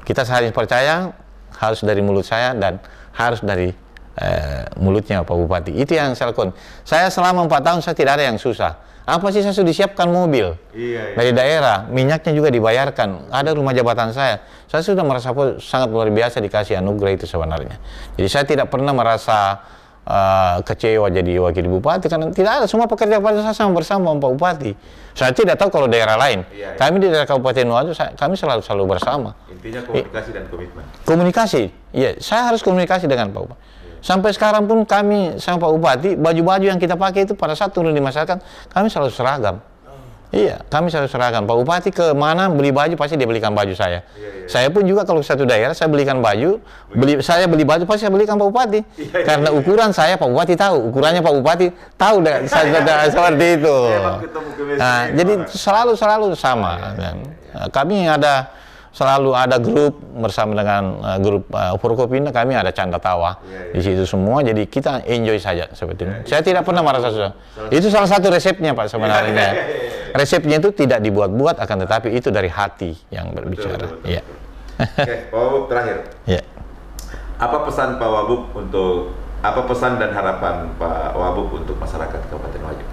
Kita harus percaya harus dari mulut saya dan harus dari mulutnya Pak Bupati. Itu yang saya lakukan. Saya selama 4 tahun saya tidak ada yang susah. Apa sih, saya sudah disiapkan mobil dari daerah, minyaknya juga dibayarkan, ada rumah jabatan saya sudah merasa sangat luar biasa dikasih anugerah itu sebenarnya. Jadi saya tidak pernah merasa kecewa jadi wakil bupati, karena tidak ada, semua pekerja-pekerja saya sama bersama Pak Bupati. Saya tidak tahu kalau daerah lain. Kami di daerah Kabupaten Wajo kami selalu bersama. Intinya komunikasi dan komitmen. Komunikasi, iya, saya harus komunikasi dengan Pak Bupati. Sampai sekarang pun kami sama Pak Bupati, baju-baju yang kita pakai itu pada saat turun di masyarakat, kami selalu seragam. Iya, kami selalu seragam. Pak Bupati ke mana beli baju pasti dia belikan baju saya. Saya pun juga kalau satu daerah saya belikan baju, saya beli baju pasti saya belikan Pak Bupati. Karena ukuran saya Pak Bupati tahu, ukurannya Pak Bupati tahu seperti itu. Nah, jadi selalu sama. Kami selalu ada grup bersama dengan grup Forkopimda, kami ada canda tawa di situ semua, jadi kita enjoy saja seperti ini. Saya tidak pernah merasa susah. Itu salah satu resepnya Pak sebenarnya. Resepnya itu tidak dibuat-buat, akan tetapi itu dari hati yang berbicara. Iya. Oke, Pak Wabub terakhir. Iya. Apa pesan dan harapan Pak Wabub untuk masyarakat Kabupaten Wajo?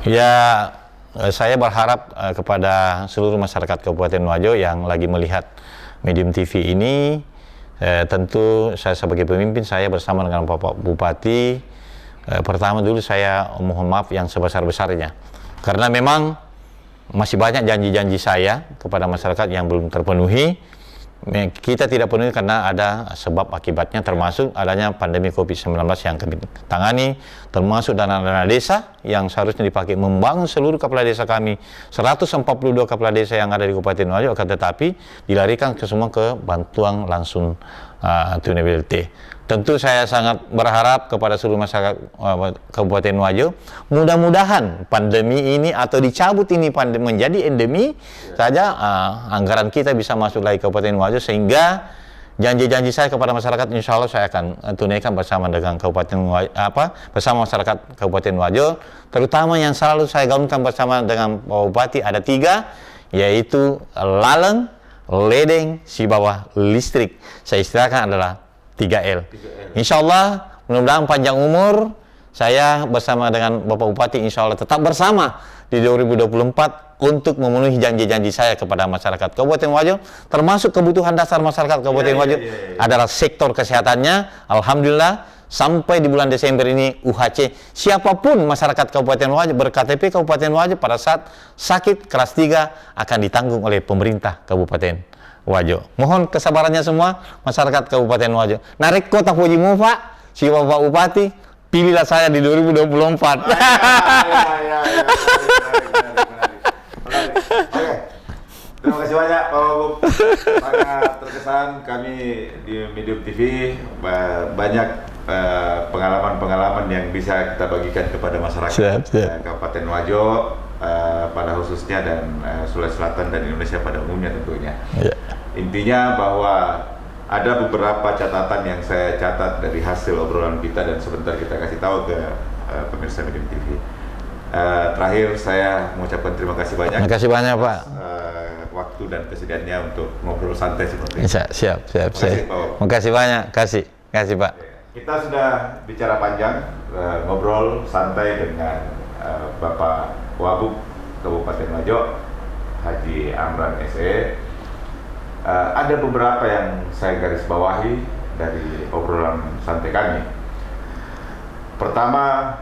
Ya, saya berharap kepada seluruh masyarakat Kabupaten Wajo yang lagi melihat Medium TV ini, tentu saya sebagai pemimpin, saya bersama dengan Bapak Bupati, pertama dulu saya mohon maaf yang sebesar-besarnya. Karena memang masih banyak janji-janji saya kepada masyarakat yang belum terpenuhi. Kita tidak penuhi karena ada sebab akibatnya, termasuk adanya pandemi COVID-19 yang kami tangani, termasuk dana-dana desa yang seharusnya dipakai membangun seluruh kepala desa kami, 142 kepala desa yang ada di Kabupaten Wajo, akan tetapi dilarikan semua ke bantuan langsung tunai BLT. Tentu saya sangat berharap kepada seluruh masyarakat Kabupaten Wajo, mudah-mudahan pandemi ini atau dicabut ini menjadi endemi saja, anggaran kita bisa masuk lagi Kabupaten Wajo, sehingga janji-janji saya kepada masyarakat insya Allah saya akan tunaikan bersama dengan bersama masyarakat Kabupaten Wajo, terutama yang selalu saya gaungkan bersama dengan Pak Bupati ada 3, yaitu laleng, ledeng, si bawah listrik. Saya istilahkan adalah 3L. Insya Allah, mudah-mudahan panjang umur, saya bersama dengan Bapak Bupati insya Allah tetap bersama di 2024 untuk memenuhi janji-janji saya kepada masyarakat Kabupaten Wajo, termasuk kebutuhan dasar masyarakat Kabupaten Wajo adalah sektor kesehatannya. Alhamdulillah, sampai di bulan Desember ini UHC, siapapun masyarakat Kabupaten Wajo berKTP Kabupaten Wajo pada saat sakit kelas 3 akan ditanggung oleh pemerintah Kabupaten Wajo. Mohon kesabarannya semua masyarakat Kabupaten Wajo. Narik kota Fujimo Pak, si Bapak Bupati, pilihlah saya di 2024. Oke, terima kasih banyak Pak Wabub. Sangat terkesan kami di Medium TV, banyak pengalaman-pengalaman yang bisa kita bagikan kepada masyarakat Kabupaten Wajo pada khususnya, dan Sulawesi Selatan dan Indonesia pada umumnya tentunya. Intinya bahwa ada beberapa catatan yang saya catat dari hasil obrolan kita dan sebentar kita kasih tahu ke pemirsa Medium TV. Terakhir saya mengucapkan terima kasih banyak. Terima kasih banyak Pak. Waktu dan kesediaannya untuk ngobrol santai seperti ini. Siap. Terima kasih banyak. Kasih Pak. Kita sudah bicara panjang, ngobrol santai dengan Bapak Wabub Kabupaten Wajo, Haji Amran SE. Ada beberapa yang saya garis bawahi dari obrolan santai kami. Pertama,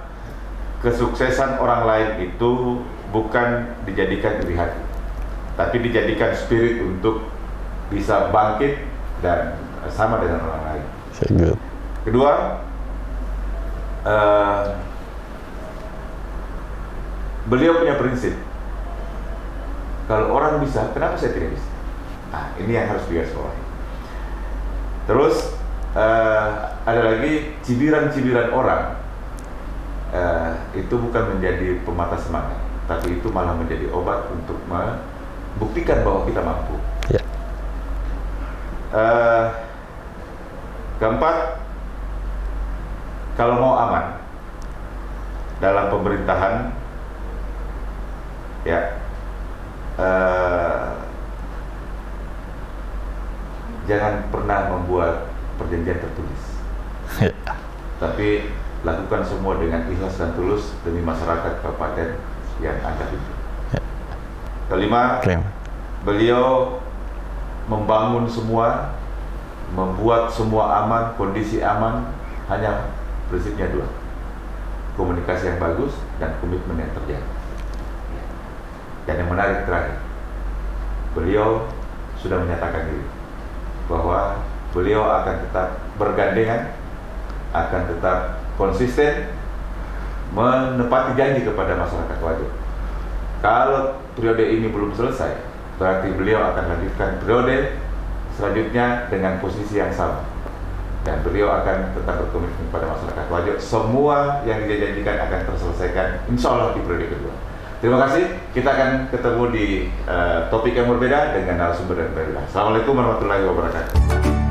kesuksesan orang lain itu bukan dijadikan iri hati, tapi dijadikan spirit untuk bisa bangkit dan sama dengan orang lain. Kedua, beliau punya prinsip, kalau orang bisa, kenapa saya tidak bisa? Nah, ini yang harus digarisbawahi. Terus ada lagi cibiran-cibiran orang, itu bukan menjadi pemata semangat, tapi itu malah menjadi obat untuk membuktikan bahwa kita mampu. Keempat, kalau mau aman dalam pemerintahan, ya jangan pernah membuat perjanjian tertulis, tapi lakukan semua dengan ikhlas dan tulus demi masyarakat kabupaten yang Anda pimpin. Kelima, beliau membangun semua, membuat semua aman, kondisi aman, hanya prinsipnya 2, komunikasi yang bagus dan komitmen yang terjaga. Dan yang menarik terakhir, beliau sudah menyatakan diri bahwa beliau akan tetap bergandengan akan tetap konsisten menepati janji kepada masyarakat Wajo. Kalau periode ini belum selesai, berarti beliau akan lanjutkan periode selanjutnya dengan posisi yang sama. Dan beliau akan tetap berkomitmen pada masyarakat Wajo. Semua yang dia janjikan akan terselesaikan, insya Allah di periode kedua. Terima kasih. Kita akan ketemu di topik yang berbeda dengan narasumber yang berbeda. Assalamualaikum warahmatullahi wabarakatuh.